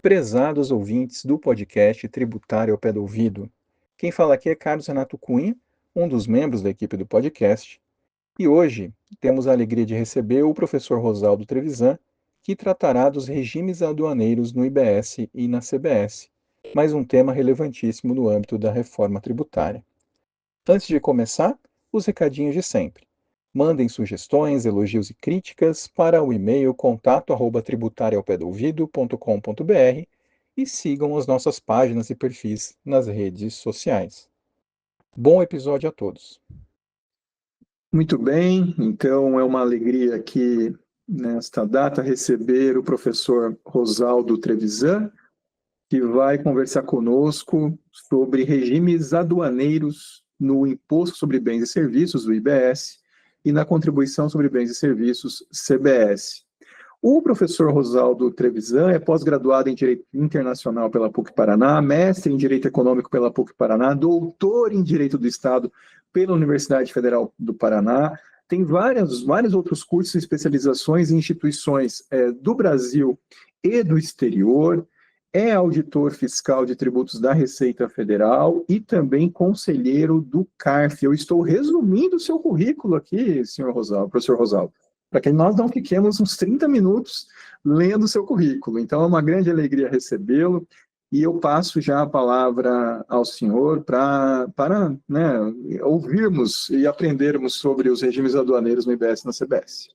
Prezados ouvintes do podcast Tributário ao Pé do Ouvido. Quem fala aqui é Carlos Renato Cunha, um dos membros da equipe do podcast, e hoje temos a alegria de receber o professor Rosaldo Trevisan, que tratará dos regimes aduaneiros no IBS e na CBS, mais um tema relevantíssimo no âmbito da reforma tributária. Antes de começar, os recadinhos de sempre. Mandem sugestões, elogios e críticas para o e-mail contato@tributariaopedouvido.com.br e sigam as nossas páginas e perfis nas redes sociais. Bom episódio a todos. Muito bem, então é uma alegria aqui nesta data receber o professor Rosaldo Trevisan, que vai conversar conosco sobre regimes aduaneiros no Imposto sobre Bens e Serviços, o IBS, e na Contribuição sobre Bens e Serviços, CBS. O professor Rosaldo Trevisan é pós-graduado em Direito Internacional pela PUC-Paraná, mestre em Direito Econômico pela PUC-Paraná, doutor em Direito do Estado pela Universidade Federal do Paraná, tem vários outros cursos e especializações em instituições do Brasil e do exterior, é auditor fiscal de tributos da Receita Federal e também conselheiro do CARF. Eu estou resumindo o seu currículo aqui, senhor Rosaldo, professor Rosaldo, para que nós não fiquemos uns 30 minutos lendo o seu currículo. Então, é uma grande alegria recebê-lo, e eu passo já a palavra ao senhor para ouvirmos e aprendermos sobre os regimes aduaneiros no IBS e na CBS.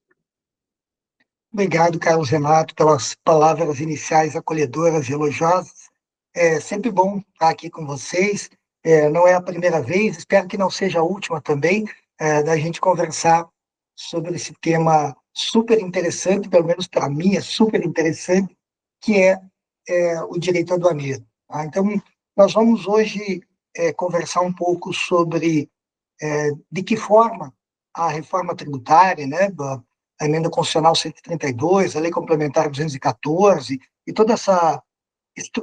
Obrigado, Carlos Renato, pelas palavras iniciais acolhedoras e elogiosas. É sempre bom estar aqui com vocês. Não é a primeira vez, espero que não seja a última também, da gente conversar sobre esse tema super interessante, pelo menos para mim é super interessante, que é o direito aduaneiro. Tá? Então, nós vamos hoje conversar um pouco sobre de que forma a reforma tributária, né, a emenda constitucional 132, a lei complementar 214, e toda essa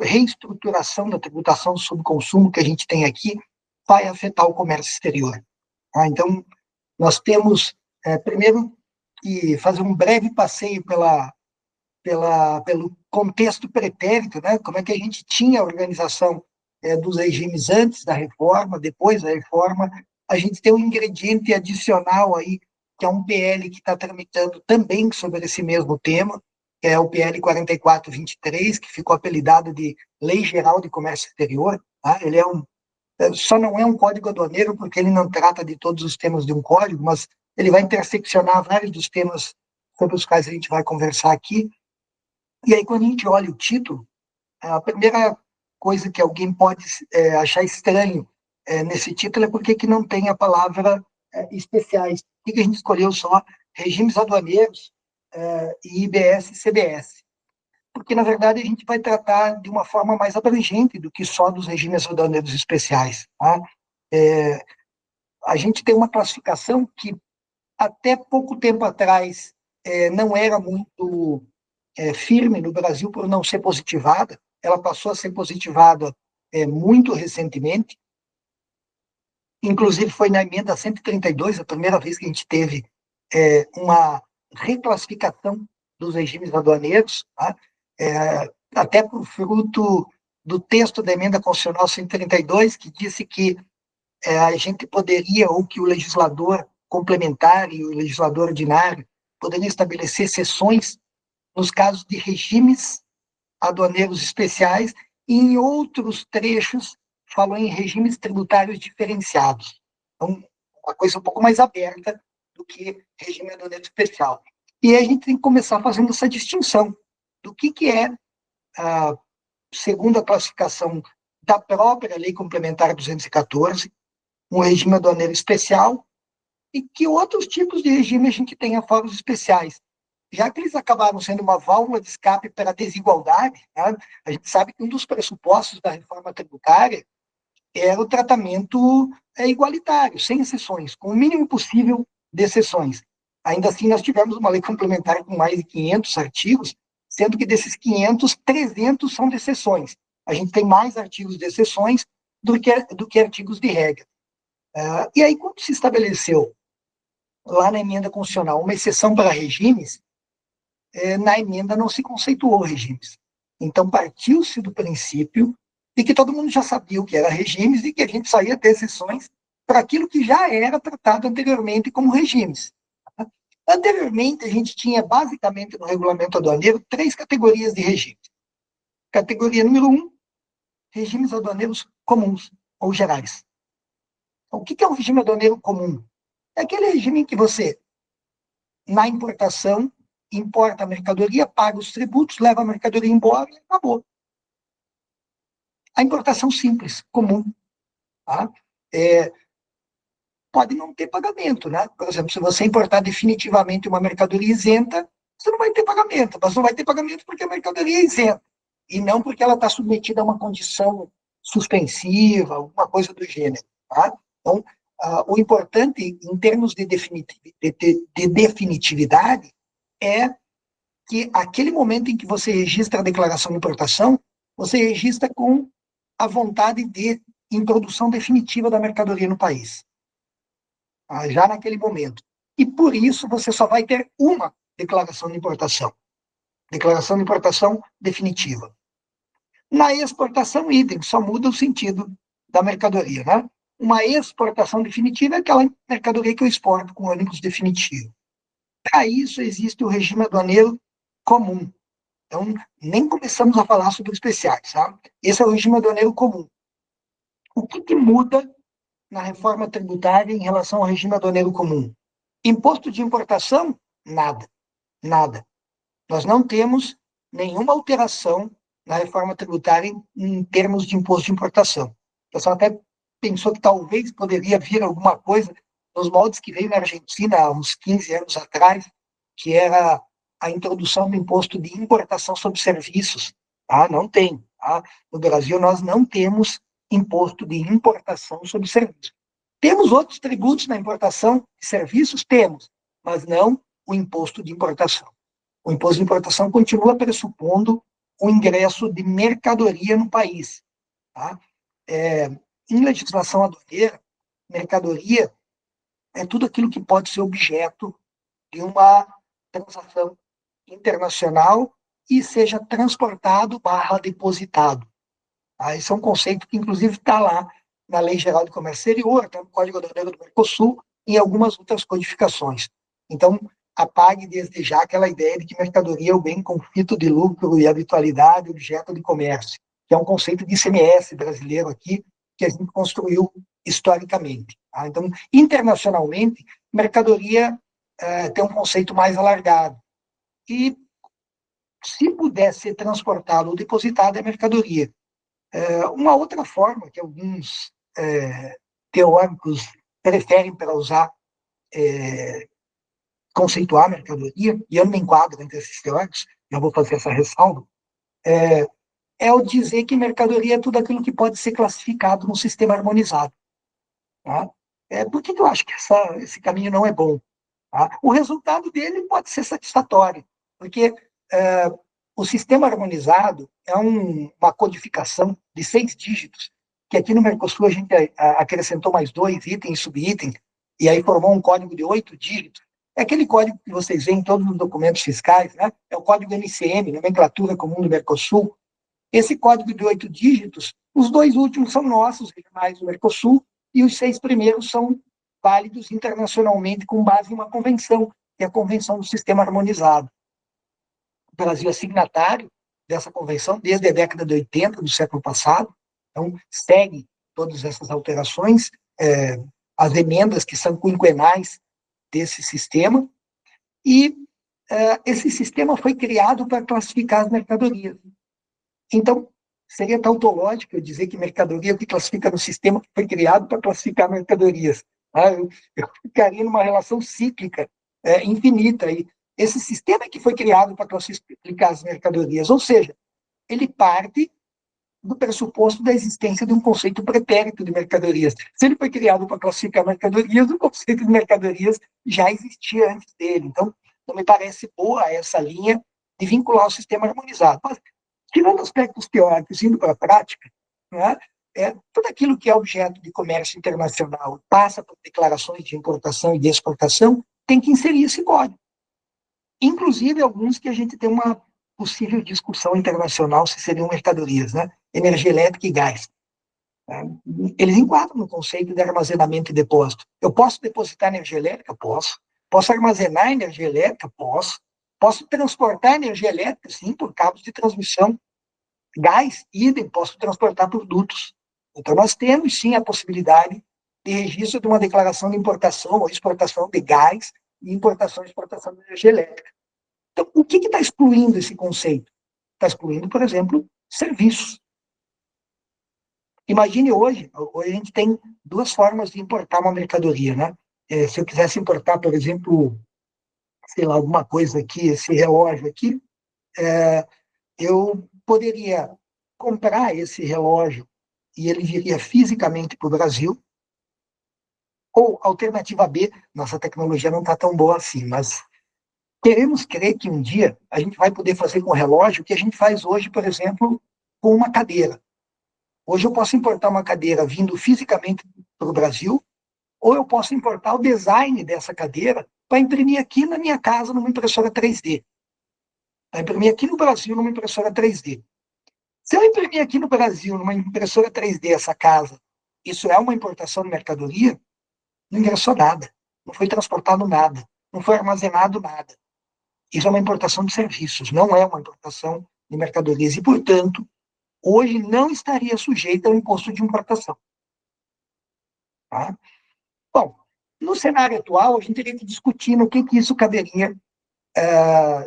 reestruturação da tributação sobre consumo que a gente tem aqui vai afetar o comércio exterior. Tá? Então, nós temos, primeiro, que fazer um breve passeio pelo contexto pretérito, né? Como é que a gente tinha a organização dos regimes antes da reforma, depois da reforma. A gente tem um ingrediente adicional aí, que é um PL que está tramitando também sobre esse mesmo tema, que é o PL 4423, que ficou apelidado de Lei Geral de Comércio Exterior. Tá? Ele só não é um código aduaneiro porque ele não trata de todos os temas de um código, mas ele vai interseccionar vários dos temas sobre os quais a gente vai conversar aqui. E aí, quando a gente olha o título, a primeira coisa que alguém pode achar estranho nesse título é porque que não tem a palavra especiais. Por que a gente escolheu só regimes aduaneiros e IBS e CBS? Porque, na verdade, a gente vai tratar de uma forma mais abrangente do que só dos regimes aduaneiros especiais. Tá? A gente tem uma classificação que, até pouco tempo atrás, não era muito firme no Brasil por não ser positivada. Ela passou a ser positivada muito recentemente. Inclusive, foi na emenda 132, a primeira vez que a gente teve uma reclassificação dos regimes aduaneiros, tá? Até por fruto do texto da emenda constitucional 132, que disse que a gente poderia, ou que o legislador complementar e o legislador ordinário poderiam estabelecer exceções nos casos de regimes aduaneiros especiais, e em outros trechos falou em regimes tributários diferenciados. Então, uma coisa um pouco mais aberta do que regime aduaneiro especial. E aí a gente tem que começar fazendo essa distinção do que é, segundo a classificação da própria Lei Complementar 214, um regime aduaneiro especial, e que outros tipos de regime a gente tem a fóruns especiais, já que eles acabaram sendo uma válvula de escape para a desigualdade. Né? A gente sabe que um dos pressupostos da reforma tributária era o tratamento igualitário, sem exceções, com o mínimo possível de exceções. Ainda assim, nós tivemos uma lei complementar com mais de 500 artigos, sendo que desses 500, 300 são de exceções. A gente tem mais artigos de exceções do que artigos de regra. E aí, quando se estabeleceu lá na emenda constitucional uma exceção para regimes, na emenda não se conceituou regimes. Então, partiu-se do princípio de que todo mundo já sabia o que era regimes e que a gente só ia ter exceções para aquilo que já era tratado anteriormente como regimes. Anteriormente, a gente tinha, basicamente, no regulamento aduaneiro, 3 categorias de regimes. Categoria número 1, regimes aduaneiros comuns ou gerais. Então, o que é um regime aduaneiro comum? É aquele regime em que você, na importação, importa a mercadoria, paga os tributos, leva a mercadoria embora e acabou. A importação simples, comum. Tá? Pode não ter pagamento, né? Por exemplo, se você importar definitivamente uma mercadoria isenta, você não vai ter pagamento, mas não vai ter pagamento porque a mercadoria é isenta, e não porque ela está submetida a uma condição suspensiva, alguma coisa do gênero. Tá? Então, o importante, em termos de definitividade, é que aquele momento em que você registra a declaração de importação, você registra com a vontade de introdução definitiva da mercadoria no país. Já naquele momento. E por isso você só vai ter uma declaração de importação. Declaração de importação definitiva. Na exportação, idem, só muda o sentido da mercadoria. Né? Uma exportação definitiva é aquela mercadoria que eu exporto com ônibus definitivo. Para isso existe o regime aduaneiro comum. Então, nem começamos a falar sobre especiais. Tá? Esse é o regime aduaneiro comum. O que muda na reforma tributária em relação ao regime aduaneiro comum? Imposto de importação? Nada. Nada. Nós não temos nenhuma alteração na reforma tributária em termos de imposto de importação. O pessoal até pensou que talvez poderia vir alguma coisa nos moldes que veio na Argentina há uns 15 anos atrás, que era a introdução do imposto de importação sobre serviços. Não tem. No Brasil, nós não temos imposto de importação sobre serviços. Temos outros tributos na importação de serviços? Temos, mas não o imposto de importação. O imposto de importação continua pressupondo o ingresso de mercadoria no país. Tá? Em legislação aduaneira, mercadoria é tudo aquilo que pode ser objeto de uma transação internacional e seja transportado / depositado. Esse é um conceito que, inclusive, está lá na Lei Geral de Comércio Exterior, está no Código Aduaneiro do Mercosul e em algumas outras codificações. Então, apague desde já aquela ideia de que mercadoria é o bem com fito de lucro e habitualidade objeto de comércio, que é um conceito de ICMS brasileiro aqui, que a gente construiu historicamente. Então, internacionalmente, mercadoria tem um conceito mais alargado. E, se puder ser transportado ou depositado, é mercadoria. Uma outra forma que alguns teóricos preferem para usar conceituar mercadoria, e eu não me enquadro entre esses teóricos, eu vou fazer essa ressalva, é o dizer que mercadoria é tudo aquilo que pode ser classificado num sistema harmonizado. Tá? Por que eu acho que esse caminho não é bom? Tá? O resultado dele pode ser satisfatório, porque o sistema harmonizado é uma codificação de 6 dígitos, que aqui no Mercosul a gente acrescentou mais 2 itens e subitem, e aí formou um código de 8 dígitos. É aquele código que vocês veem em todos os documentos fiscais, né? É o código NCM, Nomenclatura Comum do Mercosul. Esse código de 8 dígitos, os 2 últimos são nossos, regionais do Mercosul, e os 6 primeiros são válidos internacionalmente com base em uma convenção, que é a Convenção do Sistema Harmonizado. O Brasil é signatário dessa convenção desde a década de 80 do século passado, então segue todas essas alterações, as emendas que são quinquenais desse sistema, e esse sistema foi criado para classificar as mercadorias. Então, seria tautológico eu dizer que mercadoria é o que classifica no sistema que foi criado para classificar mercadorias. Eu ficaria numa relação cíclica infinita. E esse sistema que foi criado para classificar as mercadorias, ou seja, ele parte do pressuposto da existência de um conceito pretérito de mercadorias. Se ele foi criado para classificar mercadorias, o conceito de mercadorias já existia antes dele. Então, não me parece boa essa linha de vincular o sistema harmonizado. Mas, tirando aspectos teóricos, indo para a prática, né, tudo aquilo que é objeto de comércio internacional passa por declarações de importação e de exportação, tem que inserir esse código. Inclusive, alguns que a gente tem uma possível discussão internacional se seriam mercadorias, né? Energia elétrica e gás. Eles enquadram no conceito de armazenamento e depósito. Eu posso depositar energia elétrica? Posso. Posso armazenar energia elétrica? Posso. Posso transportar energia elétrica? Sim, por cabos de transmissão. Gás, idem, posso transportar por dutos. Então, nós temos, sim, a possibilidade de registro de uma declaração de importação ou exportação de gás e importação e exportação de energia elétrica. Então, o que está excluindo esse conceito? Está excluindo, por exemplo, serviços. Imagine hoje a gente tem duas formas de importar uma mercadoria, né? Se eu quisesse importar, por exemplo, sei lá, alguma coisa aqui, esse relógio aqui, eu poderia comprar esse relógio e ele viria fisicamente para o Brasil, ou alternativa B, nossa tecnologia não está tão boa assim, mas queremos crer que um dia a gente vai poder fazer com o relógio o que a gente faz hoje, por exemplo, com uma cadeira. Hoje eu posso importar uma cadeira vindo fisicamente para o Brasil, ou eu posso importar o design dessa cadeira para imprimir aqui na minha casa numa impressora 3D. Para imprimir aqui no Brasil numa impressora 3D. Se eu imprimir aqui no Brasil numa impressora 3D essa casa, isso é uma importação de mercadoria? Não ingressou nada, não foi transportado nada, não foi armazenado nada. Isso é uma importação de serviços, não é uma importação de mercadorias e, portanto, hoje não estaria sujeita ao imposto de importação. Tá? Bom, no cenário atual, a gente teria que discutir no que isso caberia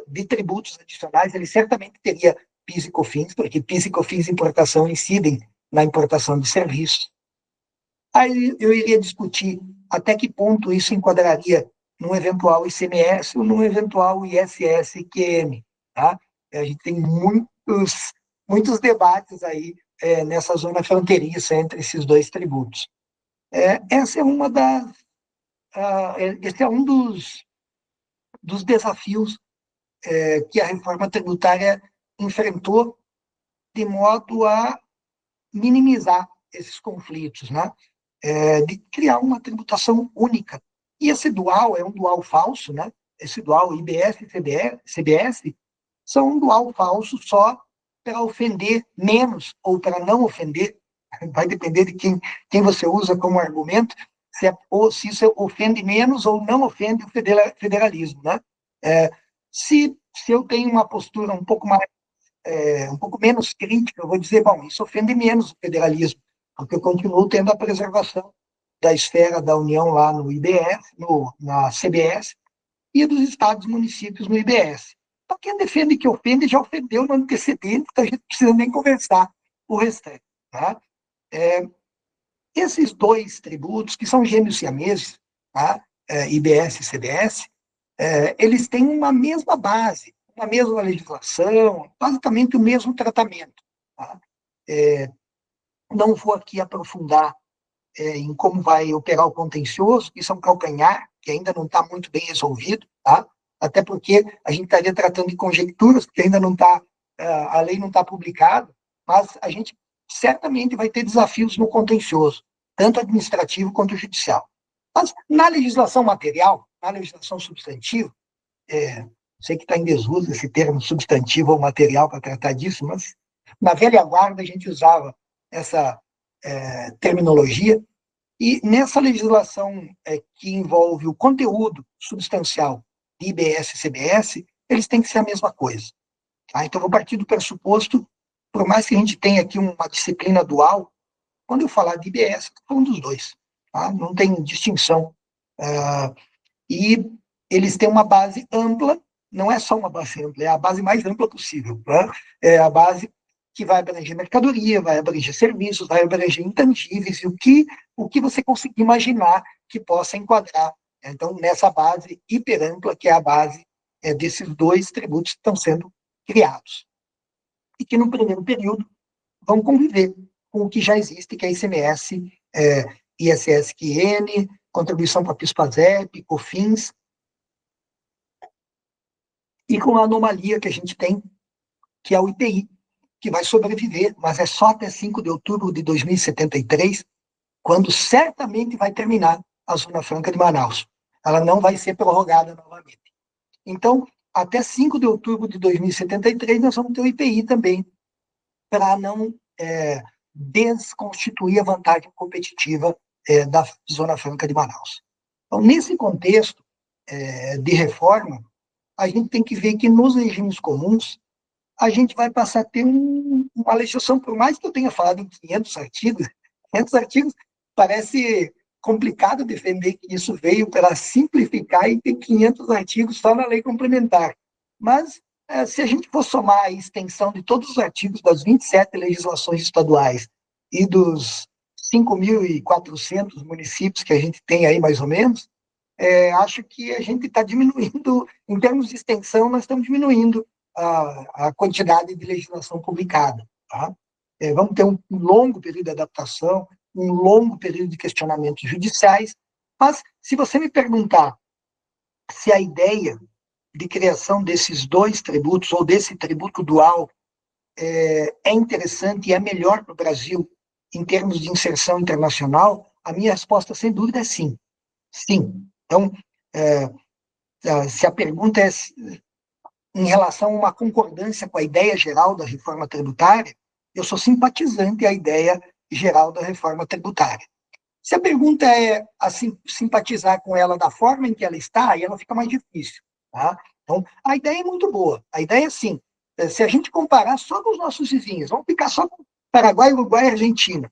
de tributos adicionais. Ele certamente teria PIS e COFINS, porque PIS e COFINS e importação incidem na importação de serviços. Aí eu iria discutir até que ponto isso enquadraria num eventual ICMS ou num eventual ISS-QM. Tá? A gente tem muitos debates aí nessa zona fronteiriça entre esses dois tributos. Esse é um dos desafios que a reforma tributária enfrentou de modo a minimizar esses conflitos, né? De criar uma tributação única. E esse dual é um dual falso, né? Esse dual IBS e CBS são um dual falso só para ofender menos ou para não ofender. Vai depender de quem você usa como argumento, se isso ofende menos ou não ofende o federalismo, né? Se eu tenho uma postura um pouco menos crítica, eu vou dizer, bom, isso ofende menos o federalismo, porque eu continuo tendo a preservação da esfera da União lá no IBS, na CBS, e dos estados e municípios no IBS. Então, quem defende que ofende, já ofendeu no antecedente, então a gente não precisa nem conversar o restante. Tá? Esses dois tributos, que são gêmeos siameses, tá? IBS e CBS, eles têm uma mesma base, uma mesma legislação, basicamente o mesmo tratamento. Tá? Não vou aqui aprofundar em como vai operar o contencioso, isso é um calcanhar que ainda não está muito bem resolvido, tá? Até porque a gente estaria tratando de conjecturas, porque ainda não está, a lei não está publicada, mas a gente certamente vai ter desafios no contencioso, tanto administrativo quanto judicial. Mas na legislação material, na legislação substantiva, sei que está em desuso esse termo substantivo ou material para tratar disso, mas na velha guarda a gente usava essa terminologia, e nessa legislação que envolve o conteúdo substancial de IBS e CBS, eles têm que ser a mesma coisa. Tá? Então, eu vou partir do pressuposto, por mais que a gente tenha aqui uma disciplina dual, quando eu falar de IBS, eu estou falando dos dois. Tá? Não tem distinção. E eles têm uma base ampla, não é só uma base ampla, é a base mais ampla possível. Tá? É a base que vai abranger mercadoria, vai abranger serviços, vai abranger intangíveis, e o que você conseguir imaginar que possa enquadrar. Então, nessa base hiperampla, que é a base desses dois tributos que estão sendo criados. E que, no primeiro período, vão conviver com o que já existe, que é ICMS, ISS-QN, contribuição para PIS/PASEP, COFINS, e com a anomalia que a gente tem, que é o IPI, que vai sobreviver, mas é só até 5 de outubro de 2073, quando certamente vai terminar a Zona Franca de Manaus. Ela não vai ser prorrogada novamente. Então, até 5 de outubro de 2073, nós vamos ter o IPI também, para não desconstituir a vantagem competitiva da Zona Franca de Manaus. Então, nesse contexto de reforma, a gente tem que ver que nos regimes comuns, a gente vai passar a ter uma legislação, por mais que eu tenha falado em 500 artigos parece complicado defender que isso veio para simplificar e ter 500 artigos só na lei complementar. Mas, se a gente for somar a extensão de todos os artigos das 27 legislações estaduais e dos 5.400 municípios que a gente tem aí, mais ou menos, acho que a gente está diminuindo, em termos de extensão, nós estamos diminuindo a quantidade de legislação publicada. Tá? Vamos ter um longo período de adaptação, um longo período de questionamentos judiciais, mas se você me perguntar se a ideia de criação desses dois tributos, ou desse tributo dual, é interessante e é melhor para o Brasil em termos de inserção internacional, a minha resposta, sem dúvida, é sim. Sim. Então, se a pergunta é em relação a uma concordância com a ideia geral da reforma tributária, eu sou simpatizante à ideia geral da reforma tributária. Se a pergunta é simpatizar com ela da forma em que ela está, aí ela fica mais difícil. Tá? Então, a ideia é muito boa. A ideia é sim. Se a gente comparar só com os nossos vizinhos, vamos ficar só com Paraguai, Uruguai e Argentina.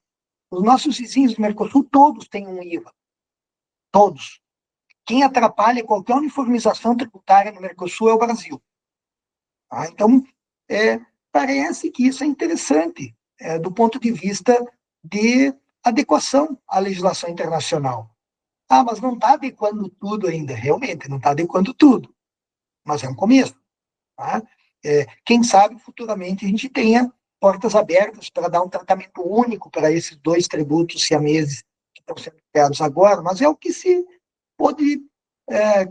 Os nossos vizinhos do Mercosul, todos têm um IVA. Todos. Quem atrapalha qualquer uniformização tributária no Mercosul é o Brasil. Tá? Então, parece que isso é interessante do ponto de vista de adequação à legislação internacional. Mas não está adequando tudo ainda. Realmente, não está adequando tudo. Mas é um começo. Tá? Quem sabe, futuramente, a gente tenha portas abertas para dar um tratamento único para esses dois tributos siameses que estão sendo criados agora, mas é o que se pode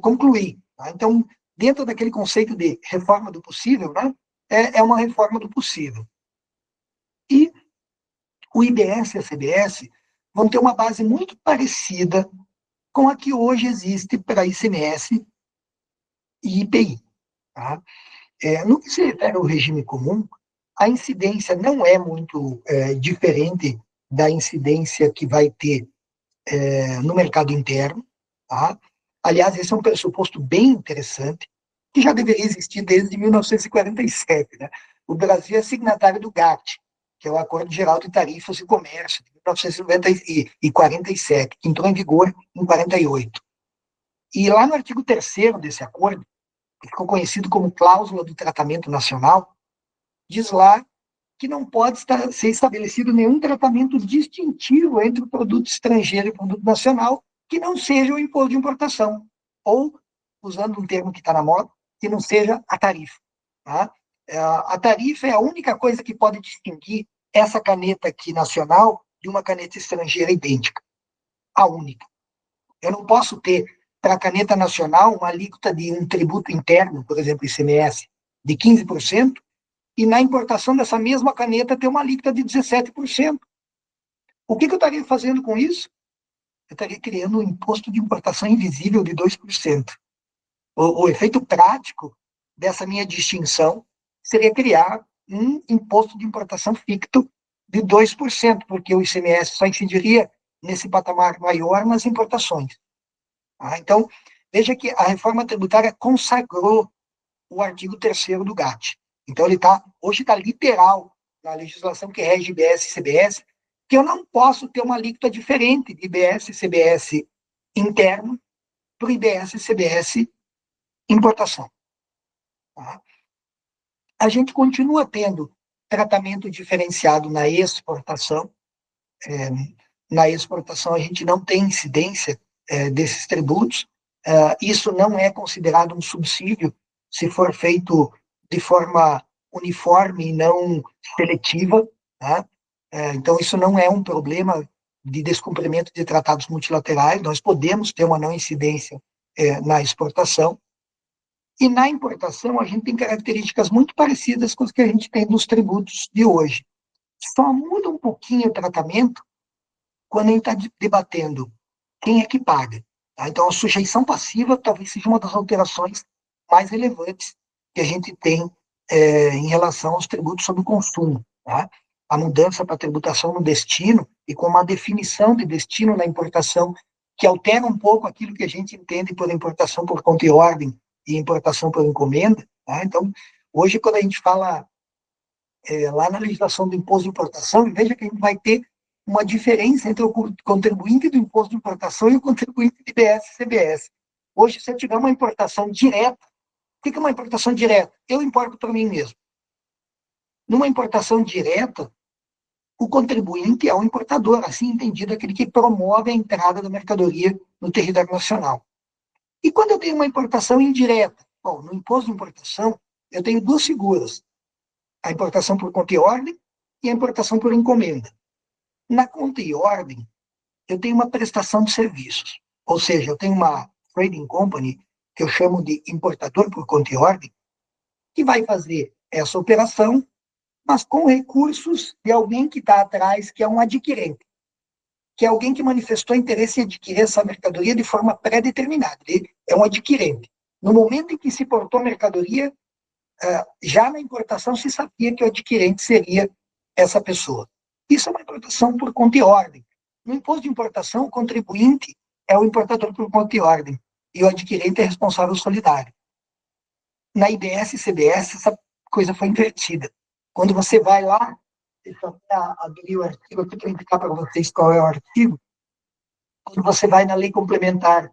concluir. Tá? Então, dentro daquele conceito de reforma do possível, né, é uma reforma do possível. E o IBS e a CBS vão ter uma base muito parecida com a que hoje existe para ICMS e IPI. Tá? No que se refere ao regime comum, a incidência não é muito diferente da incidência que vai ter no mercado interno. Tá? Aliás, esse é um pressuposto bem interessante, que já deveria existir desde 1947. Né? O Brasil é signatário do GATT, que é o Acordo Geral de Tarifas e Comércio, de 1947, que entrou em vigor em 1948. E lá no artigo 3º desse acordo, que ficou conhecido como Cláusula do Tratamento Nacional, diz lá que não pode ser estabelecido nenhum tratamento distintivo entre o produto estrangeiro e o produto nacional que não seja o imposto de importação, ou, usando um termo que está na moda, que não seja a tarifa. Tá? A tarifa é a única coisa que pode distinguir essa caneta aqui nacional de uma caneta estrangeira idêntica. A única. Eu não posso ter, para a caneta nacional, uma alíquota de um tributo interno, por exemplo, ICMS, de 15%, e na importação dessa mesma caneta ter uma alíquota de 17%. O que eu estaria fazendo com isso? Eu estaria criando um imposto de importação invisível de 2%. O efeito prático dessa minha distinção seria criar um imposto de importação ficto de 2%, porque o ICMS só incidiria nesse patamar maior nas importações. Então, veja que a reforma tributária consagrou o artigo 3º do GATT. Então, hoje está literal na legislação que rege IBS e CBS, que eu não posso ter uma alíquota diferente de IBS e CBS interno para o IBS e CBS importação. Tá? A gente continua tendo tratamento diferenciado na exportação. Na exportação, a gente não tem incidência desses tributos. Isso não é considerado um subsídio se for feito de forma uniforme e não seletiva. Tá? Então, isso não é um problema de descumprimento de tratados multilaterais. Nós podemos ter uma não incidência na exportação. E na importação, a gente tem características muito parecidas com as que a gente tem nos tributos de hoje. Só muda um pouquinho o tratamento quando a gente está debatendo quem é que paga. Tá? Então, a sujeição passiva talvez seja uma das alterações mais relevantes que a gente tem em relação aos tributos sobre o consumo. Tá? A mudança para a tributação no destino e com uma definição de destino na importação que altera um pouco aquilo que a gente entende por importação por conta e ordem e importação por encomenda. Tá? Então, hoje, quando a gente fala lá na legislação do imposto de importação, veja que a gente vai ter uma diferença entre o contribuinte do imposto de importação e o contribuinte de IBS e CBS. Hoje, se eu tiver uma importação direta, o que é uma importação direta? Eu importo para mim mesmo. Numa importação direta, o contribuinte é o importador, assim entendido, aquele que promove a entrada da mercadoria no território nacional. E quando eu tenho uma importação indireta? Bom, no imposto de importação, eu tenho duas figuras. A importação por conta e ordem e a importação por encomenda. Na conta e ordem, eu tenho uma prestação de serviços. Ou seja, eu tenho uma trading company, que eu chamo de importador por conta e ordem, que vai fazer essa operação, mas com recursos de alguém que está atrás, que é um adquirente, que é alguém que manifestou interesse em adquirir essa mercadoria de forma pré-determinada. Ele é um adquirente. No momento em que se importou a mercadoria, já na importação se sabia que o adquirente seria essa pessoa. Isso é uma importação por conta e ordem. No imposto de importação, o contribuinte é o importador por conta e ordem, e o adquirente é responsável solidário. Na IBS e CBS, essa coisa foi invertida. Quando você vai lá, deixa eu abrir o artigo aqui para indicar para vocês qual é o artigo. Quando você vai na Lei Complementar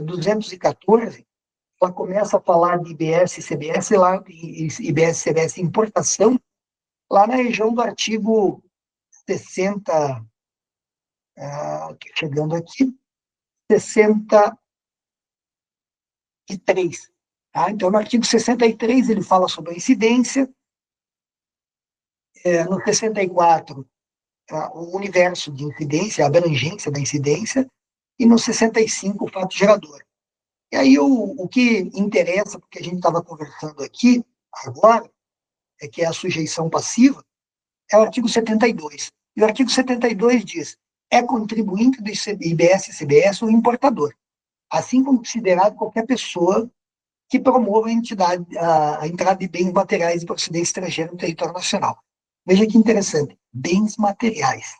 214, ela começa a falar de IBS e CBS, lá, IBS e CBS importação, lá na região do artigo 60, chegando aqui, 63. Tá? Então, no artigo 63, ele fala sobre a incidência, no 64, o universo de incidência, a abrangência da incidência, e no 65, o fato gerador. E aí, o que interessa, porque a gente estava conversando aqui, agora, é que é a sujeição passiva, é o artigo 72. E o artigo 72 diz: é contribuinte do IBS e CBS o importador, assim como considerado qualquer pessoa que promova a entrada de bens materiais de procedência estrangeira no território nacional. Veja que interessante, bens materiais.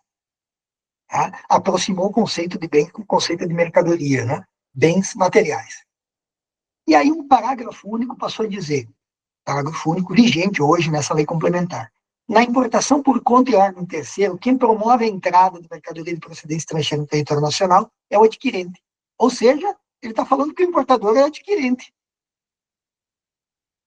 Tá? Aproximou o conceito de bem com o conceito de mercadoria, né? Bens materiais. E aí um parágrafo único passou a dizer, parágrafo único vigente hoje nessa lei complementar: na importação por conta e ordem terceiro, quem promove a entrada de mercadoria de procedência estrangeira no território nacional é o adquirente. Ou seja, ele está falando que o importador é o adquirente.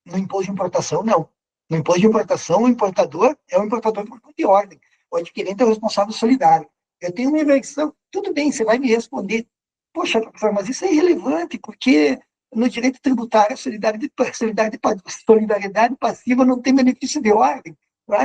No imposto de importação, não. No imposto de importação, o importador é o importador por conta e ordem. O adquirente é o responsável solidário. Eu tenho uma inversão. Tudo bem, você vai me responder. Poxa, professor, mas isso é irrelevante, porque no direito tributário a solidariedade passiva não tem benefício de ordem.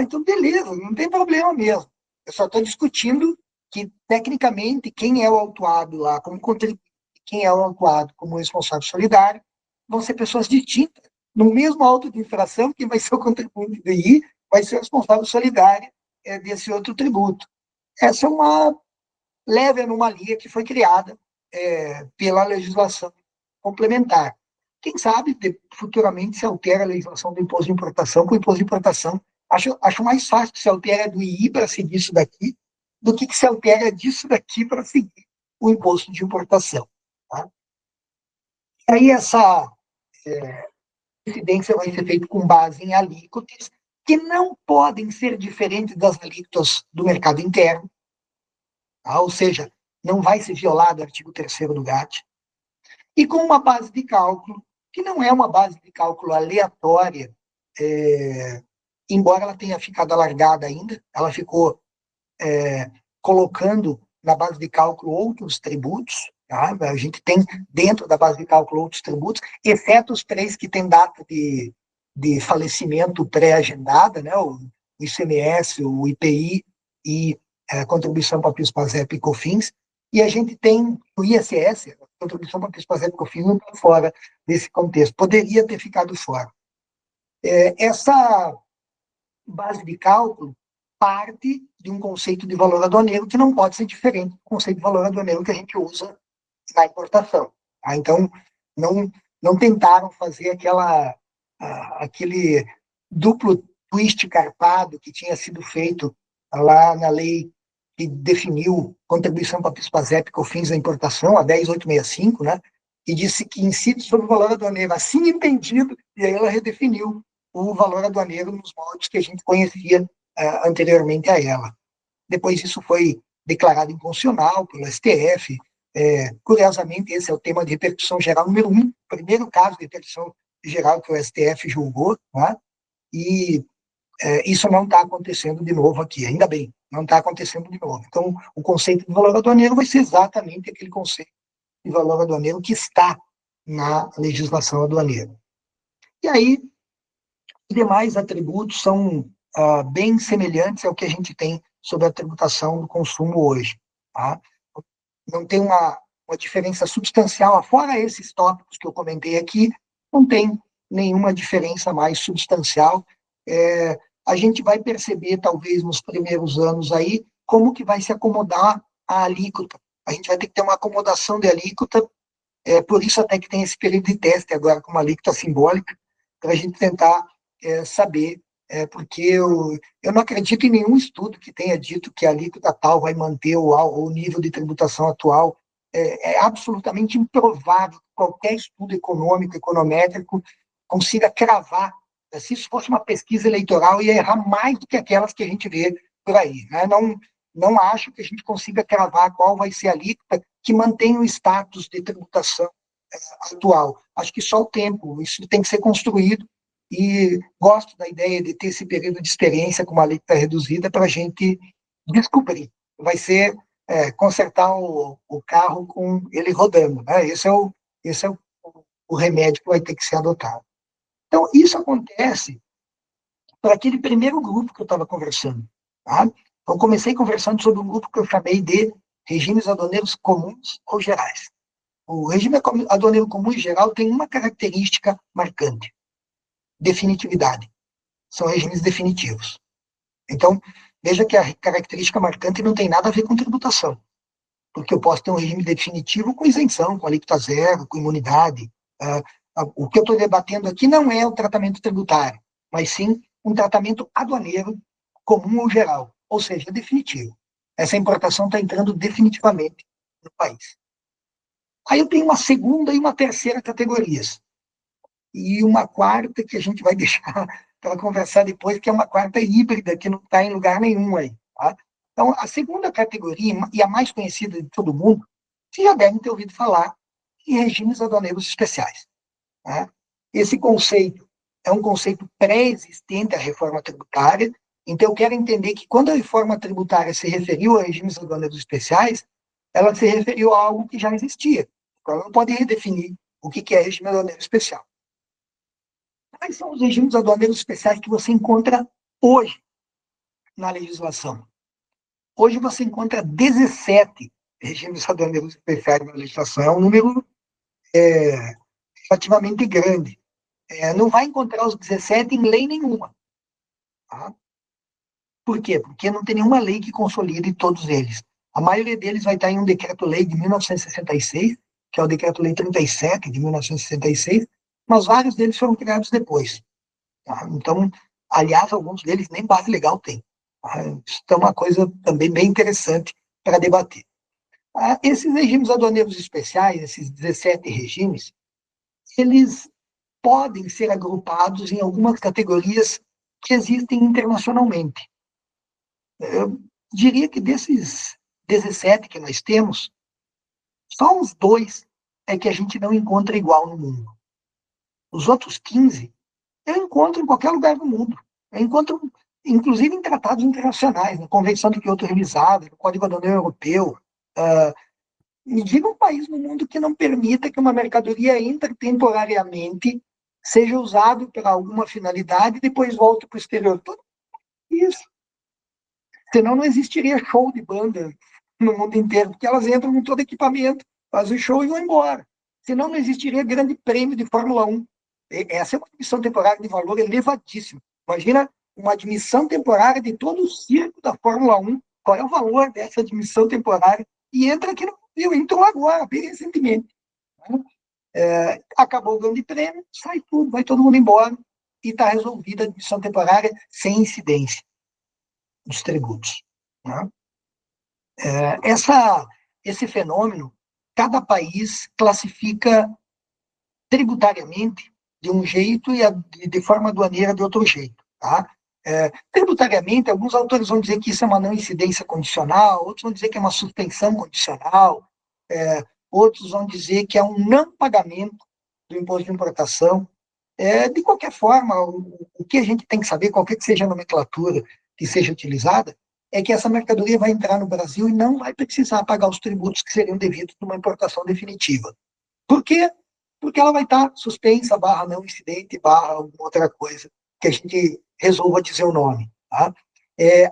Então, beleza, não tem problema mesmo. Eu só estou discutindo que, tecnicamente, quem é o autuado lá como contribuinte, quem é o autuado como responsável solidário, vão ser pessoas distintas. No mesmo auto de infração, quem vai ser o contribuinte do I vai ser o responsável solidário desse outro tributo. Essa é uma leve anomalia que foi criada pela legislação complementar. Quem sabe, futuramente, se altera a legislação do imposto de importação com o imposto de importação. Acho mais fácil que se altera do II para seguir isso daqui do que se altera disso daqui para seguir o imposto de importação. Tá? E aí essa incidência vai ser feita com base em alíquotas que não podem ser diferentes das alíquotas do mercado interno, tá? Ou seja, não vai ser violado o artigo 3º do GAT, e com uma base de cálculo que não é uma base de cálculo aleatória, embora ela tenha ficado alargada ainda, ela ficou colocando na base de cálculo outros tributos. Tá? A gente tem dentro da base de cálculo outros tributos, exceto os 3 que têm data de falecimento pré-agendada, né? O ICMS, o IPI e a contribuição para PIS, PASEP e COFINS, e a gente tem o ISS, a contribuição para PIS, PASEP e COFINS não está fora desse contexto, poderia ter ficado fora. Essa base de cálculo parte de um conceito de valor aduaneiro que não pode ser diferente do conceito de valor aduaneiro que a gente usa na importação. Tá? Então, não tentaram fazer aquela aquele duplo twist carpado que tinha sido feito lá na lei que definiu contribuição para PIS/PASEP com fins da importação, a 10.865, né, que disse que incide sobre o valor aduaneiro, assim entendido, e aí ela redefiniu o valor aduaneiro nos moldes que a gente conhecia anteriormente a ela. Depois isso foi declarado inconstitucional pelo STF. Curiosamente, esse é o tema de repercussão geral número 1, o primeiro caso de repercussão geral que o STF julgou, né? E isso não está acontecendo de novo aqui, ainda bem, não está acontecendo de novo. Então, o conceito de valor aduaneiro vai ser exatamente aquele conceito de valor aduaneiro que está na legislação aduaneira. E aí, os demais atributos são bem semelhantes ao que a gente tem sobre a tributação do consumo hoje. Tá? Não tem uma diferença substancial, fora esses tópicos que eu comentei aqui, não tem nenhuma diferença mais substancial. A gente vai perceber, talvez, nos primeiros anos aí, como que vai se acomodar a alíquota. A gente vai ter que ter uma acomodação de alíquota, por isso até que tem esse período de teste agora com uma alíquota simbólica, para a gente tentar saber, porque eu não acredito em nenhum estudo que tenha dito que a alíquota tal vai manter o nível de tributação atual. É absolutamente improvável que qualquer estudo econômico, econométrico, consiga cravar. Se isso fosse uma pesquisa eleitoral, ia errar mais do que aquelas que a gente vê por aí. Né? Não acho que a gente consiga cravar qual vai ser a alíquota que mantém o status de tributação atual. Acho que só o tempo, isso tem que ser construído, e gosto da ideia de ter esse período de experiência com uma alíquota reduzida para a gente descobrir. Vai ser consertar o carro com ele rodando. Né? Esse é o remédio que vai ter que ser adotado. Então, isso acontece para aquele primeiro grupo que eu estava conversando. Tá? Então, comecei conversando sobre um grupo que eu chamei de regimes aduaneiros comuns ou gerais. O regime aduaneiro comum e geral tem uma característica marcante: definitividade. São regimes definitivos. Então, veja que a característica marcante não tem nada a ver com tributação, porque eu posso ter um regime definitivo com isenção, com alíquota zero, com imunidade. O que eu estou debatendo aqui não é o tratamento tributário, mas sim um tratamento aduaneiro comum ou geral, ou seja, definitivo. Essa importação está entrando definitivamente no país. Aí eu tenho uma segunda e uma terceira categorias. E uma quarta que a gente vai deixar para conversar depois, que é uma quarta híbrida, que não está em lugar nenhum aí. Tá? Então, a segunda categoria, e a mais conhecida de todo mundo, vocês já devem ter ouvido falar em regimes aduaneiros especiais. Tá? Esse conceito é um conceito pré-existente à reforma tributária, então eu quero entender que quando a reforma tributária se referiu a regimes aduaneiros especiais, ela se referiu a algo que já existia. Então, ela não pode redefinir o que é regime aduaneiro especial. Quais são os regimes aduaneiros especiais que você encontra hoje na legislação? Hoje você encontra 17 regimes aduaneiros especiais na legislação. É um número relativamente grande. Não vai encontrar os 17 em lei nenhuma. Tá? Por quê? Porque não tem nenhuma lei que consolide todos eles. A maioria deles vai estar em um decreto-lei de 1966, que é o decreto-lei 37 de 1966, mas vários deles foram criados depois. Tá? Então, aliás, alguns deles nem base legal têm. Tá? Isso é uma coisa também bem interessante para debater. Esses regimes aduaneiros especiais, esses 17 regimes, eles podem ser agrupados em algumas categorias que existem internacionalmente. Eu diria que desses 17 que nós temos, só uns 2 é que a gente não encontra igual no mundo. Os outros 15 eu encontro em qualquer lugar do mundo. Eu encontro, inclusive, em tratados internacionais, na Convenção de Kyoto revisada, no Código Aduaneiro Europeu. Me diga um país no mundo que não permita que uma mercadoria entre temporariamente, seja usado para alguma finalidade e depois volte para o exterior. Tudo isso. Senão não existiria show de banda no mundo inteiro, porque elas entram com todo equipamento, fazem o show e vão embora. Senão não existiria grande prêmio de Fórmula 1. Essa é uma admissão temporária de valor elevadíssimo. Imagina uma admissão temporária de todo o circo da Fórmula 1. Qual é o valor dessa admissão temporária? E entra aqui no Brasil, entrou agora, bem recentemente. Acabou o grande prêmio, sai tudo, vai todo mundo embora. e está resolvida a admissão temporária sem incidência dos tributos. Né? Esse fenômeno, cada país classifica tributariamente de um jeito e de forma aduaneira de outro jeito. Tá? Tributariamente, alguns autores vão dizer que isso é uma não incidência condicional, outros vão dizer que é uma suspensão condicional, outros vão dizer que é um não pagamento do imposto de importação. De qualquer forma, o que a gente tem que saber, qualquer que seja a nomenclatura que seja utilizada, é que essa mercadoria vai entrar no Brasil e não vai precisar pagar os tributos que seriam devidos numa importação definitiva. Por quê? Porque ela vai estar suspensa, / não incidente, / alguma outra coisa, que a gente resolva dizer o nome. Tá?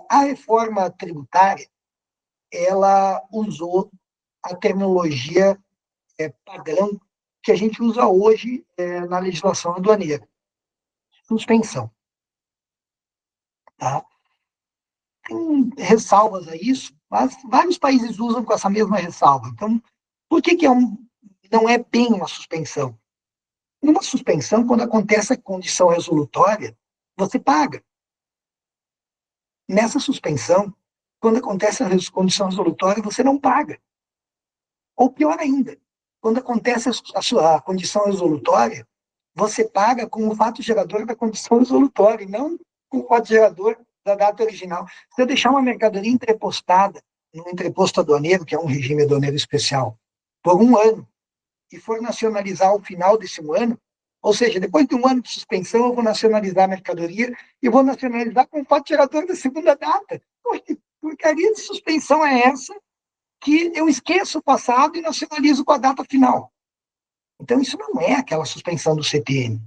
A reforma tributária, ela usou a terminologia padrão que a gente usa hoje na legislação aduaneira. Suspensão. Tá? Tem ressalvas a isso, mas vários países usam com essa mesma ressalva. Então, por que não é bem uma suspensão? Numa suspensão, quando acontece a condição resolutória, você paga. Nessa suspensão, quando acontece a condição resolutória, você não paga. Ou pior ainda, quando acontece a condição resolutória, você paga com o fato gerador da condição resolutória, e não com o fato gerador da data original. Se eu deixar uma mercadoria entrepostada no entreposto aduaneiro, que é um regime aduaneiro especial, por 1 ano, e for nacionalizar ao final desse 1 ano, ou seja, depois de 1 ano de suspensão, eu vou nacionalizar a mercadoria e vou nacionalizar com o fato gerador da segunda data. Que porcaria de suspensão é essa que eu esqueço o passado e nacionalizo com a data final? Então, isso não é aquela suspensão do CTN.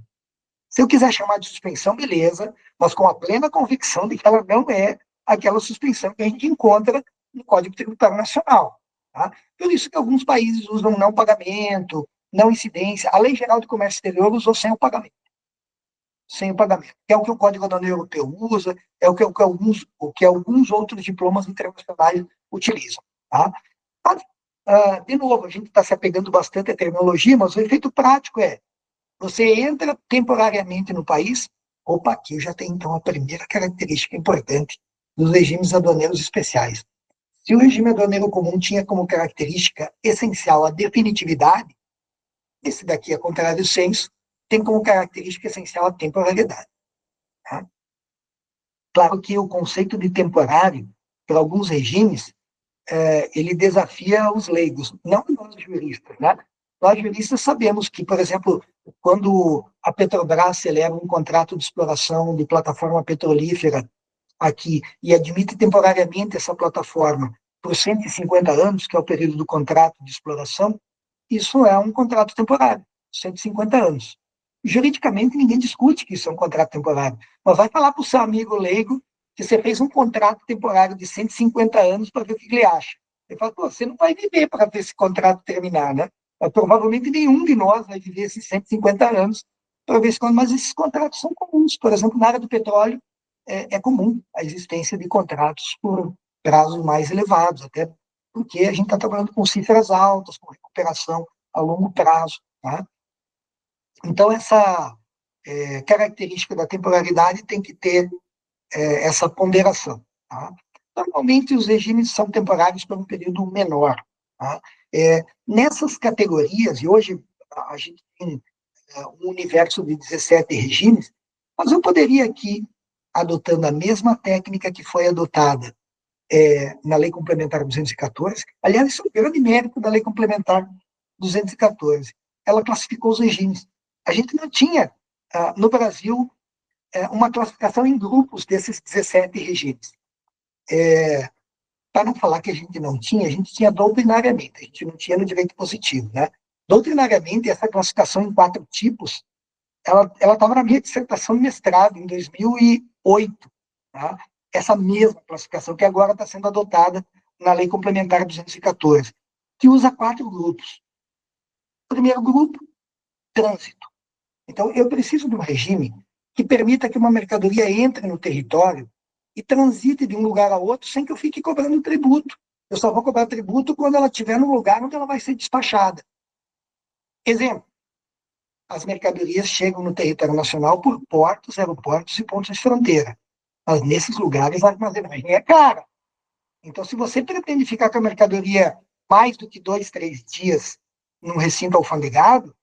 Se eu quiser chamar de suspensão, beleza, mas com a plena convicção de que ela não é aquela suspensão que a gente encontra no Código Tributário Nacional. Tá? Por isso que alguns países usam não pagamento, não incidência. A Lei Geral de Comércio Exterior usou sem o pagamento. Sem o pagamento. É o que o Código Aduaneiro Europeu usa, é o que alguns outros diplomas internacionais utilizam. Tá? De novo, a gente está se apegando bastante à terminologia, mas o efeito prático é: você entra temporariamente no país. Opa, aqui eu já tenho então a primeira característica importante dos regimes aduaneiros especiais. Se o regime aduaneiro comum tinha como característica essencial a definitividade, esse daqui, a contrário senso, tem como característica essencial a temporalidade. Tá? Claro que o conceito de temporário, para alguns regimes, ele desafia os leigos, não nós juristas. Né? Nós juristas sabemos que, por exemplo, quando a Petrobras celebra um contrato de exploração de plataforma petrolífera aqui e admite temporariamente essa plataforma por 150 anos, que é o período do contrato de exploração, isso é um contrato temporário, 150 anos. Juridicamente, ninguém discute que isso é um contrato temporário, mas vai falar para o seu amigo leigo que você fez um contrato temporário de 150 anos para ver o que ele acha. Ele fala: pô, você não vai viver para ver esse contrato terminar, né? Mas, provavelmente nenhum de nós vai viver esses 150 anos para ver esse contrato, mas esses contratos são comuns. Por exemplo, na área do petróleo, é comum a existência de contratos por prazos mais elevados, até porque a gente está trabalhando com cifras altas, com recuperação a longo prazo. Tá? Então, essa característica da temporalidade tem que ter essa ponderação. Tá? Normalmente, os regimes são temporários por um período menor. Tá? Nessas categorias, e hoje a gente tem um universo de 17 regimes, mas eu poderia aqui, adotando a mesma técnica que foi adotada na Lei Complementar 214, aliás, isso é um grande mérito da Lei Complementar 214, ela classificou os regimes. A gente não tinha, no Brasil, uma classificação em grupos desses 17 regimes. Para não falar que a gente tinha doutrinariamente, a gente não tinha no direito positivo. Né? Doutrinariamente, essa classificação em 4 tipos, ela estava na minha dissertação de mestrado, em 2008. Tá? Essa mesma classificação que agora está sendo adotada na Lei Complementar 214, que usa 4 grupos. Primeiro grupo, trânsito. Então, eu preciso de um regime que permita que uma mercadoria entre no território e transite de um lugar a outro sem que eu fique cobrando tributo. Eu só vou cobrar tributo quando ela estiver no lugar onde ela vai ser despachada. Exemplo: as mercadorias chegam no território nacional por portos, aeroportos e pontos de fronteira. Mas nesses lugares a armazenagem é cara. Então, se você pretende ficar com a mercadoria mais do que 2, 3 dias num recinto alfandegado,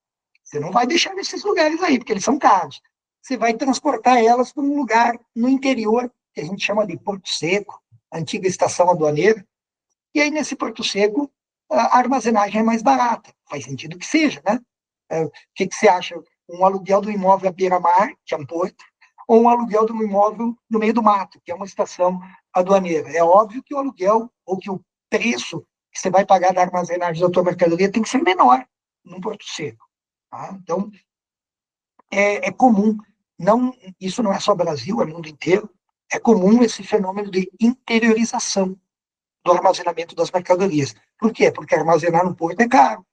você não vai deixar nesses lugares aí, porque eles são caros. Você vai transportar elas para um lugar no interior, que a gente chama de Porto Seco, antiga estação aduaneira, e aí nesse Porto Seco a armazenagem é mais barata. Faz sentido que seja, né? O que você acha? Um aluguel do imóvel à beira-mar, que é um porto, ou um aluguel de um imóvel no meio do mato, que é uma estação aduaneira? É óbvio que o aluguel, ou que o preço que você vai pagar da armazenagem da tua mercadoria tem que ser menor num Porto Seco. Tá? Então, é comum, não, isso não é só Brasil, é mundo inteiro, é comum esse fenômeno de interiorização do armazenamento das mercadorias. Por quê? Porque armazenar no porto é caro.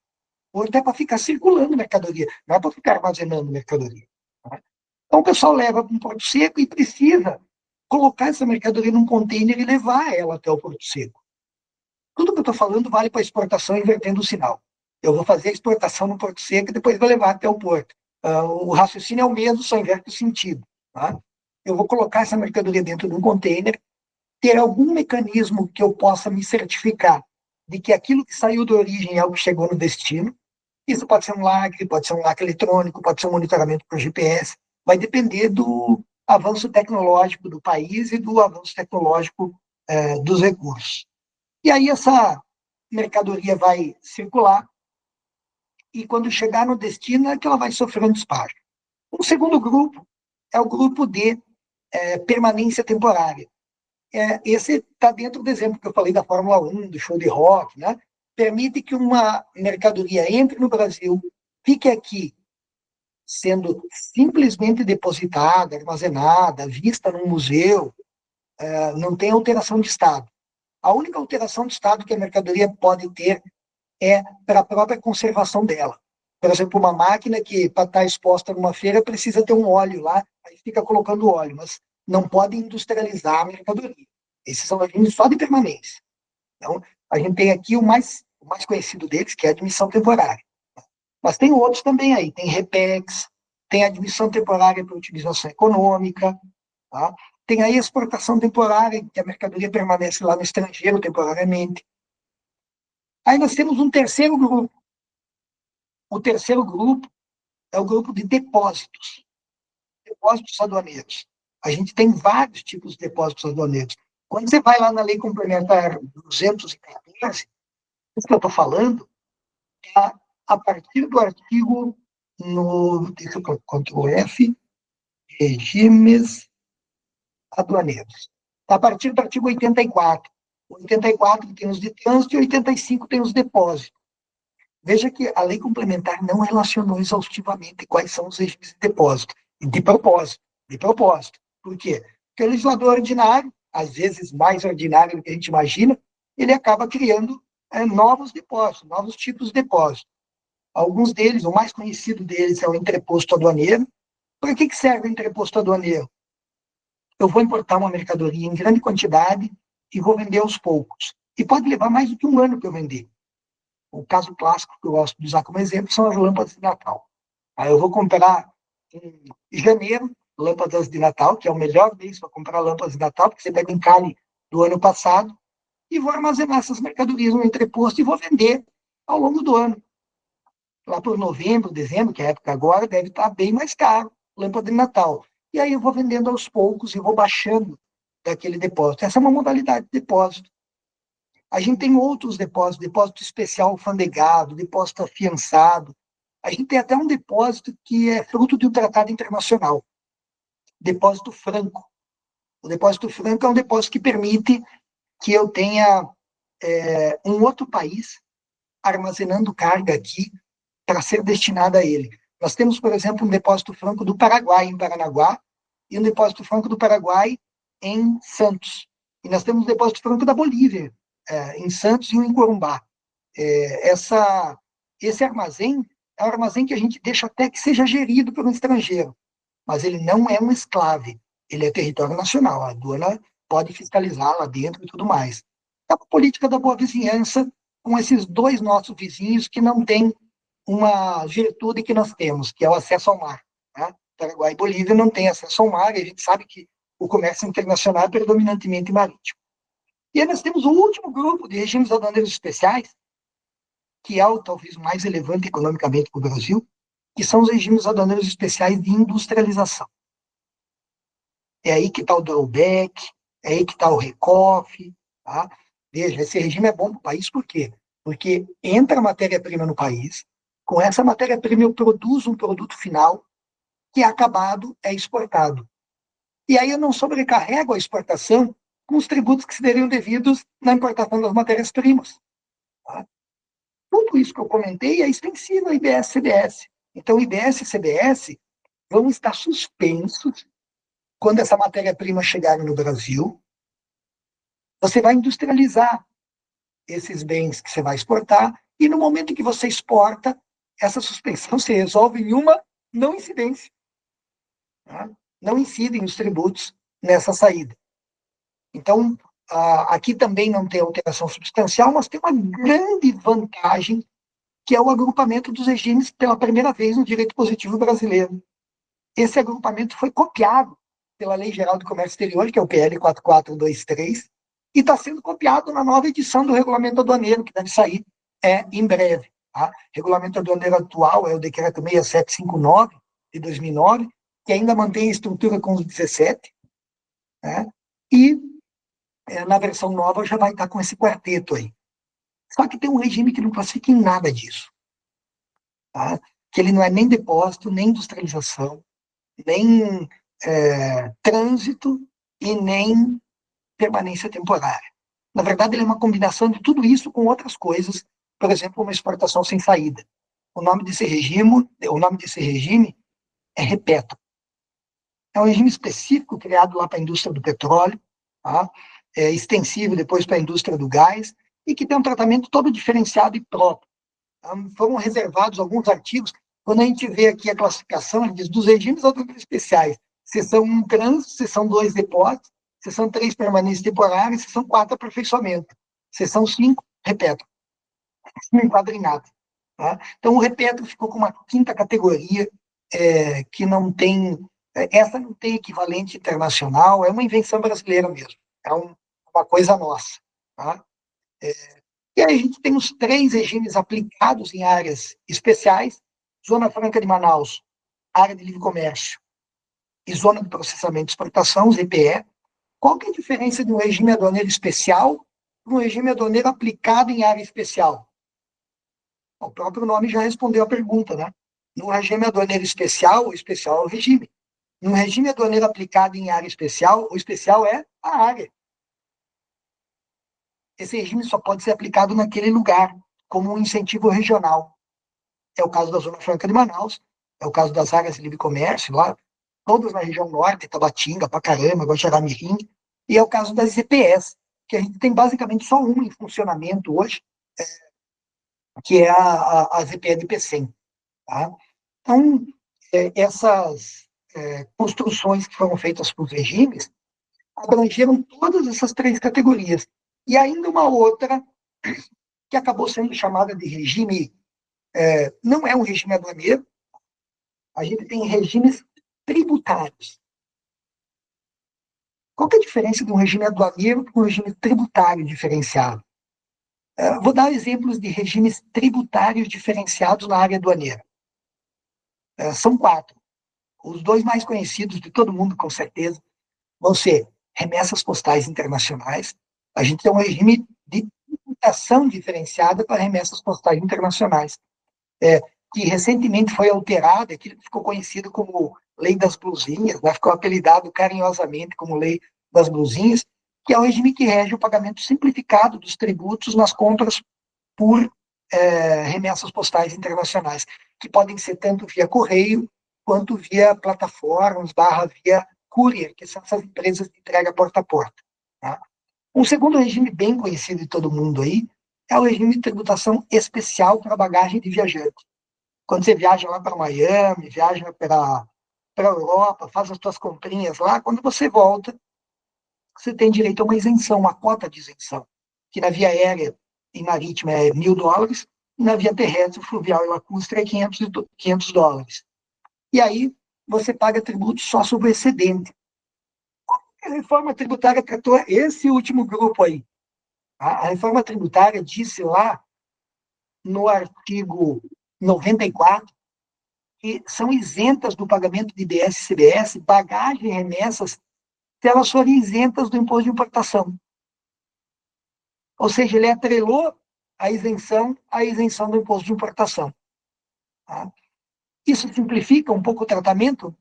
O porto é para ficar circulando mercadoria, não é para ficar armazenando mercadoria. Tá? Então o pessoal leva para um porto seco e precisa colocar essa mercadoria num container e levar ela até o porto seco. Tudo que eu estou falando vale para exportação invertendo o sinal. Eu vou fazer a exportação no porto seco e depois vou levar até o porto. O raciocínio é o mesmo, só inverte o sentido. Tá? Eu vou colocar essa mercadoria dentro de um container, ter algum mecanismo que eu possa me certificar de que aquilo que saiu da origem é o que chegou no destino. Isso pode ser um lacre eletrônico, pode ser um monitoramento por GPS, vai depender do avanço tecnológico do país e do avanço tecnológico dos recursos. E aí essa mercadoria vai circular e quando chegar no destino é que ela vai sofrer um despacho. O segundo grupo é o grupo de permanência temporária. Esse está dentro do exemplo que eu falei da Fórmula 1, do show de rock, né? Permite que uma mercadoria entre no Brasil, fique aqui, sendo simplesmente depositada, armazenada, vista num museu, não tem alteração de estado. A única alteração de estado que a mercadoria pode ter é para a própria conservação dela. Por exemplo, uma máquina que, para estar exposta numa feira, precisa ter um óleo lá, aí fica colocando óleo, mas não pode industrializar a mercadoria. Esses são regimes só de permanência. Então, a gente tem aqui o mais conhecido deles, que é a admissão temporária. Mas tem outros também aí, tem REPEX, tem admissão temporária para utilização econômica, tá? Tem a exportação temporária, que a mercadoria permanece lá no estrangeiro temporariamente. Aí nós temos um terceiro grupo. O terceiro grupo é o grupo de depósitos aduaneiros. A gente tem vários tipos de depósitos aduaneiros. Quando você vai lá na Lei Complementar 214, isso que eu estou falando, está a partir do artigo, deixa eu Ctrl F, regimes aduaneiros. Está a partir do artigo 84. O 84 tem os de trânsito e 85 tem os depósitos. Veja que a lei complementar não relacionou exaustivamente quais são os regimes de depósito. De propósito. Por quê? Porque o legislador ordinário, às vezes mais ordinário do que a gente imagina, ele acaba criando novos depósitos, novos tipos de depósito. Alguns deles, o mais conhecido deles é o entreposto aduaneiro. Para que serve o entreposto aduaneiro? Eu vou importar uma mercadoria em grande quantidade e vou vender aos poucos. E pode levar mais do que um ano para eu vender. O caso clássico que eu gosto de usar como exemplo são as lâmpadas de Natal. Aí eu vou comprar em janeiro lâmpadas de Natal, que é o melhor mês para comprar lâmpadas de Natal, porque você pega encalhe do ano passado, e vou armazenar essas mercadorias no entreposto e vou vender ao longo do ano. Lá por novembro, dezembro, que é a época agora, deve estar bem mais caro, lâmpada de Natal. E aí eu vou vendendo aos poucos e vou baixando daquele depósito. Essa é uma modalidade de depósito. A gente tem outros depósitos, depósito especial alfandegado, depósito afiançado. A gente tem até um depósito que é fruto de um tratado internacional, depósito franco. O depósito franco é um depósito que permite que eu tenha um outro país armazenando carga aqui para ser destinada a ele. Nós temos, por exemplo, um depósito franco do Paraguai, em Paranaguá, e um depósito franco do Paraguai em Santos. E nós temos um depósito franco da Bolívia, em Santos e um em Corumbá. Esse armazém é um armazém que a gente deixa até que seja gerido por um estrangeiro, mas ele não é um esclave, ele é território nacional, a aduana pode fiscalizar lá dentro e tudo mais. É a política da boa vizinhança com esses dois nossos vizinhos que não têm uma virtude que nós temos, que é o acesso ao mar. Né? Paraguai e Bolívia não têm acesso ao mar, e a gente sabe que o comércio internacional é predominantemente marítimo. E aí nós temos o último grupo de regimes aduaneiros especiais, que é o talvez o mais relevante economicamente para o Brasil, que são os regimes aduaneiros especiais de industrialização. É aí que está o drawback, é aí que está o recoff. Tá? Veja, esse regime é bom para o país por quê? Porque entra matéria-prima no país, com essa matéria-prima eu produzo um produto final que é acabado, é exportado. E aí eu não sobrecarrego a exportação com os tributos que seriam devidos na importação das matérias-primas. Tá? Tudo isso que eu comentei é extensível a IBS e CBS. Então, IBS e CBS vão estar suspensos quando essa matéria-prima chegar no Brasil. Você vai industrializar esses bens que você vai exportar e no momento em que você exporta, essa suspensão se resolve em uma não incidência. Tá? Não incidem os tributos nessa saída. Então, aqui também não tem alteração substancial, mas tem uma grande vantagem, que é o agrupamento dos regimes pela primeira vez no direito positivo brasileiro. Esse agrupamento foi copiado pela Lei Geral do Comércio Exterior, que é o PL 4423, e está sendo copiado na nova edição do Regulamento Aduaneiro, que deve sair em breve. Tá? O Regulamento Aduaneiro atual é o Decreto 6759, de 2009, que ainda mantém a estrutura com os 17, né? E na versão nova já vai estar com esse quarteto aí. Só que tem um regime que não classifica em nada disso. Tá? Que ele não é nem depósito, nem industrialização, nem trânsito e nem permanência temporária. Na verdade, ele é uma combinação de tudo isso com outras coisas, por exemplo, uma exportação sem saída. O nome desse regime é REPETO. É um regime específico criado lá para a indústria do petróleo, tá? É extensível depois para a indústria do gás, e que tem um tratamento todo diferenciado e próprio. Foram reservados alguns artigos. Quando a gente vê aqui a classificação, ele diz dos regimes aduaneiros especiais, seção 1, trânsito, seção 2, depósito, seção 3, permanência temporária, e seção 4, aperfeiçoamento. Seção 5, repeto. Enquadrinado. Tá? Então, o repeto ficou com uma quinta categoria que não tem... essa não tem equivalente internacional, é uma invenção brasileira mesmo. É uma coisa nossa. Tá? E aí a gente tem os 3 regimes aplicados em áreas especiais: Zona Franca de Manaus, área de livre comércio, e Zona de Processamento e Exportação, ZPE. Qual que é a diferença de um regime aduaneiro especial para um regime aduaneiro aplicado em área especial? O próprio nome já respondeu a pergunta, né? No regime aduaneiro especial, o especial é o regime. No regime aduaneiro aplicado em área especial, o especial é a área. Esse regime só pode ser aplicado naquele lugar, como um incentivo regional. É o caso da Zona Franca de Manaus, é o caso das áreas de livre comércio, lá, todas na região norte, Tabatinga, Pacarama, Guaxará-Mirim, e é o caso das ZPS, que a gente tem basicamente só uma em funcionamento hoje, que é a ZPE de Pecém. Tá? Então, essas construções que foram feitas para os regimes abrangeram todas essas 3 categorias. E ainda uma outra, que acabou sendo chamada de regime, não é um regime aduaneiro, a gente tem regimes tributários. Qual que é a diferença de um regime aduaneiro para um regime tributário diferenciado? Vou dar exemplos de regimes tributários diferenciados na área aduaneira. São 4. Os 2 mais conhecidos de todo mundo, com certeza, vão ser remessas postais internacionais. A gente tem um regime de tributação diferenciada para remessas postais internacionais, que recentemente foi alterado, aquilo que ficou conhecido como Lei das Blusinhas, né? Ficou apelidado carinhosamente como Lei das Blusinhas, que é o regime que rege o pagamento simplificado dos tributos nas compras por remessas postais internacionais, que podem ser tanto via correio, quanto via plataformas, via courier, que são essas empresas de entrega porta a porta. Tá? Um segundo regime bem conhecido de todo mundo aí é o regime de tributação especial para bagagem de viajante. Quando você viaja lá para Miami, viaja para a Europa, faz as suas comprinhas lá, quando você volta, você tem direito a uma isenção, uma cota de isenção, que na via aérea e marítima é $1.000, na via terrestre, fluvial e lacustre é $500. E aí você paga tributo só sobre o excedente. A reforma tributária tratou esse último grupo aí. A reforma tributária disse lá, no artigo 94, que são isentas do pagamento de IBS e CBS, bagagem e remessas, se elas forem isentas do imposto de importação. Ou seja, ele atrelou a isenção à isenção do imposto de importação. Tá? Isso simplifica um pouco o tratamento?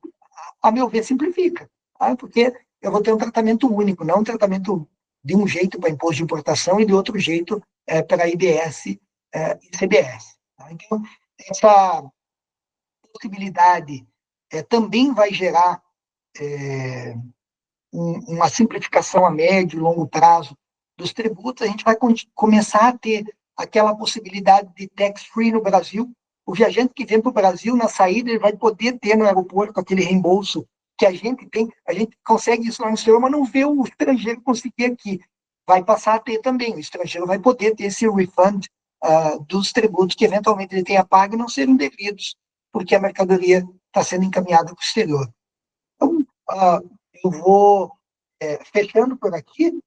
A meu ver, simplifica. Tá? Porque eu vou ter um tratamento único, não um tratamento de um jeito para imposto de importação e de outro jeito para IBS e CBS. Tá? Então, essa possibilidade também vai gerar uma simplificação a médio e longo prazo dos tributos. A gente vai começar a ter aquela possibilidade de tax-free no Brasil. O viajante que vem para o Brasil, na saída, ele vai poder ter no aeroporto aquele reembolso que a gente tem. A gente consegue isso lá no exterior, mas não vê o estrangeiro conseguir aqui. Vai passar a ter também. O estrangeiro vai poder ter esse refund dos tributos que eventualmente ele tenha pago e não serem devidos, porque a mercadoria está sendo encaminhada para o exterior. Então, eu vou fechando por aqui,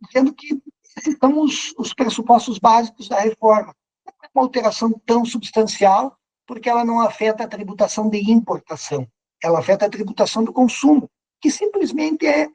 dizendo que esses são os pressupostos básicos da reforma. Não é uma alteração tão substancial, porque ela não afeta a tributação de importação, ela afeta a tributação do consumo, que simplesmente é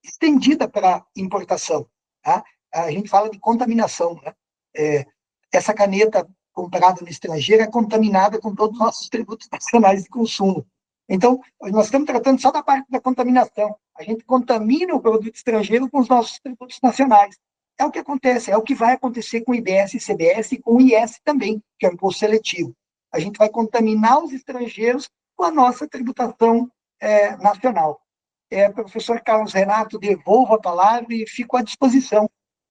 estendida para a importação. Tá? A gente fala de contaminação. Né? Essa caneta comprada no estrangeiro é contaminada com todos os nossos tributos nacionais de consumo. Então, nós estamos tratando só da parte da contaminação. A gente contamina o produto estrangeiro com os nossos tributos nacionais. É o que acontece, é o que vai acontecer com o IBS e CBS e com o IS também, que é o imposto seletivo. A gente vai contaminar os estrangeiros com a nossa tributação nacional. Professor Carlos Renato, devolvo a palavra e fico à disposição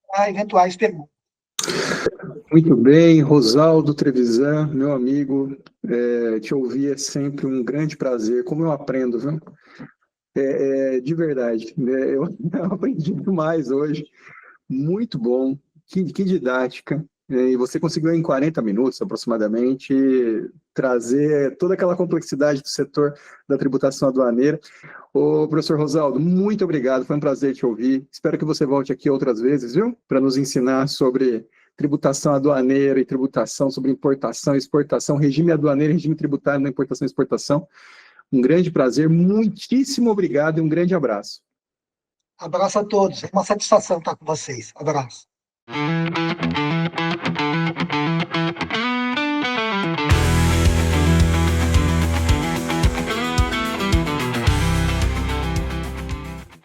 para eventuais perguntas. Muito bem, Rosaldo Trevisan, meu amigo, te ouvir é sempre um grande prazer, como eu aprendo, viu? De verdade, eu aprendi demais hoje, muito bom, que didática, e você conseguiu em 40 minutos aproximadamente trazer toda aquela complexidade do setor da tributação aduaneira. Ô, professor Rosaldo, muito obrigado, foi um prazer te ouvir, espero que você volte aqui outras vezes, viu? Para nos ensinar sobre tributação aduaneira e tributação sobre importação e exportação, regime aduaneiro e regime tributário na importação e exportação. Um grande prazer, muitíssimo obrigado e um grande abraço. Abraço a todos, é uma satisfação estar com vocês. Abraço.